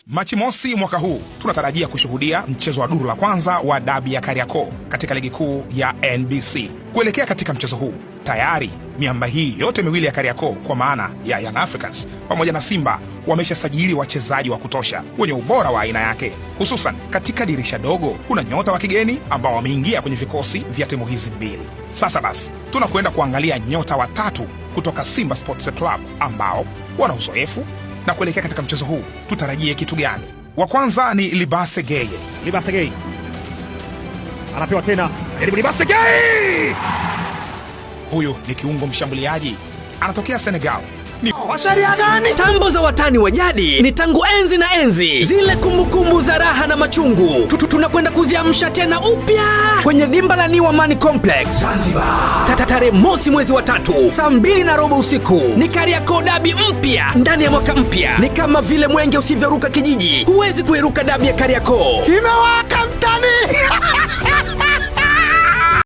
Machi mosi mwaka huu tunatarajia kushuhudia mchezo wa duru la kwanza wa dabi ya Kariakoo katika ligi kuu ya NBC. Kuelekea katika mchezo huu, tayari miamba hii yote miwili ya Kariakoo kwa maana ya Young Africans pamoja na Simba wameshasajili wachezaji wa kutosha wenye ubora wa aina yake. Hususan katika dirisha dogo kuna nyota wa kigeni ambao wameingia kwenye vikosi vya timu hizi mbili. Sasa basi, tunakwenda kuangalia nyota watatu kutoka Simba Sports Club ambao wana uzoefu, na kuelekea katika mchezo huu tutarajie kitu gani? Wa kwanza ni Libase Geye. Libase Geye anapewa tena, Libase Geye! Huyu ni kiungo mshambuliaji, anatokea Senegal. Ni washaria gani? Tambo za watani wa jadi ni tangu enzi na enzi, zile kumbukumbu za raha na machungu tunakwenda kuziamsha tena upya kwenye dimba la New Amani Complex Zanzibar. Tarehe mosi mwezi wa 3 saa 2:15 usiku ni Kariakoo dabi mpya ndani ya mwaka mpya. Ni kama vile mwenge usivyoruka kijiji, huwezi kuiruka dabi ya Kariakoo. Kimewaka mtani!